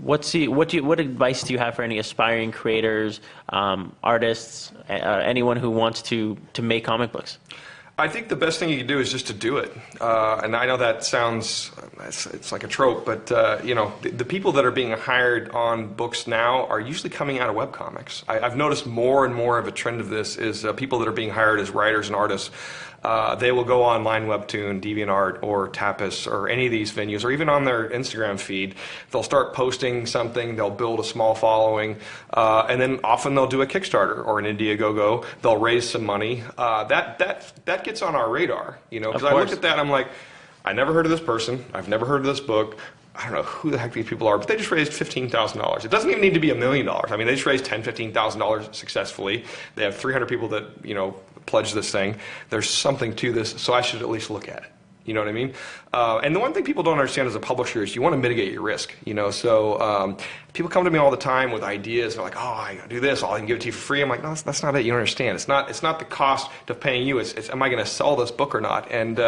What advice do you have for any aspiring creators, artists, anyone who wants to make comic books? I think the best thing you can do is just to do it. And I know that sounds, it's like a trope, but you know, the people that are being hired on books now are usually coming out of webcomics. I've noticed more and more of a trend of this is people that are being hired as writers and artists. They will go online, Webtoon, DeviantArt, or Tapas, or any of these venues, or even on their Instagram feed. They'll start posting something, they'll build a small following, and then often they'll do a Kickstarter or an Indiegogo. They'll raise some money. That gets on our radar, you know, because I look at that and I'm like, I never heard of this person, I've never heard of this book. I don't know who the heck these people are, but they just raised $15,000. It doesn't even need to be $1 million. I mean, they just raised $10,000, $15,000 successfully. They have 300 people that, you know, pledge this thing. There's something to this, so I should at least look at it. You know what I mean? And the one thing people don't understand as a publisher is you want to mitigate your risk. You know, so people come to me all the time with ideas. They're like, "Oh, I gotta do this. I can give it to you for free." I'm like, "No, that's not it. You don't understand. It's not the cost of paying you. It's am I going to sell this book or not?" And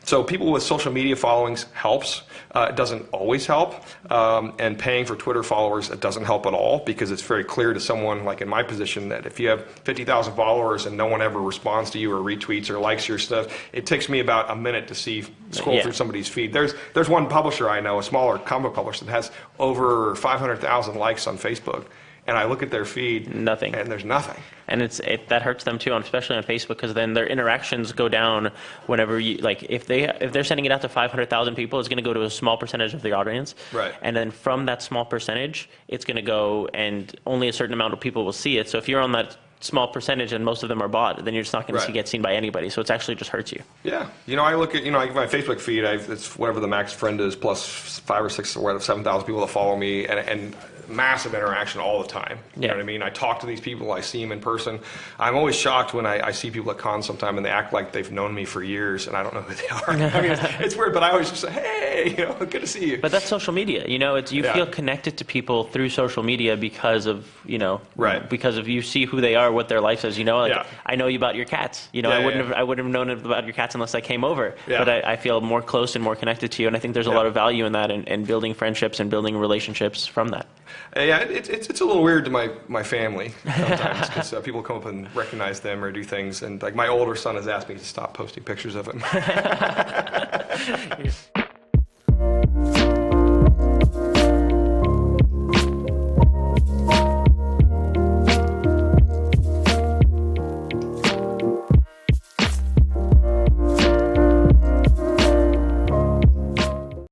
so people with social media followings helps. It doesn't always help. And paying for Twitter followers, it doesn't help at all, because it's very clear to someone like in my position that if you have 50,000 followers and no one ever responds to you or retweets or likes your stuff, it takes me about a minute to scroll through somebody's feed. There's one publisher I know, a smaller comic publisher, that has over 500,000 likes on Facebook. And I look at their feed, nothing, and there's nothing. And that hurts them too, especially on Facebook, because then their interactions go down whenever you, like, if they're sending it out to 500,000 people, it's going to go to a small percentage of the audience, right? And then from that small percentage, it's going to go, and only a certain amount of people will see it. So if you're on that small percentage and most of them are bought, then you're just not going to get seen by anybody. So it actually just hurts you. Yeah, you know, I look at, you know, my Facebook feed. It's whatever the max friend is, plus 5 or 6 or 7,000 people that follow me, and massive interaction all the time. You know what I mean? I talk to these people, I see them in person. I'm always shocked when I see people at cons sometime and they act like they've known me for years and I don't know who they are. I mean, it's weird, but I always just say, hey, you know, good to see you. But that's social media. You know, you feel connected to people through social media because of, you know, because of you see who they are, what their life is. You know, like I know you about your cats. You know, I wouldn't have known about your cats unless I came over. But I feel more close and more connected to you, and I think there's a lot of value in that, and building friendships and building relationships from that. Yeah, it's a little weird to my family sometimes, because people come up and recognize them or do things, and like my older son has asked me to stop posting pictures of him.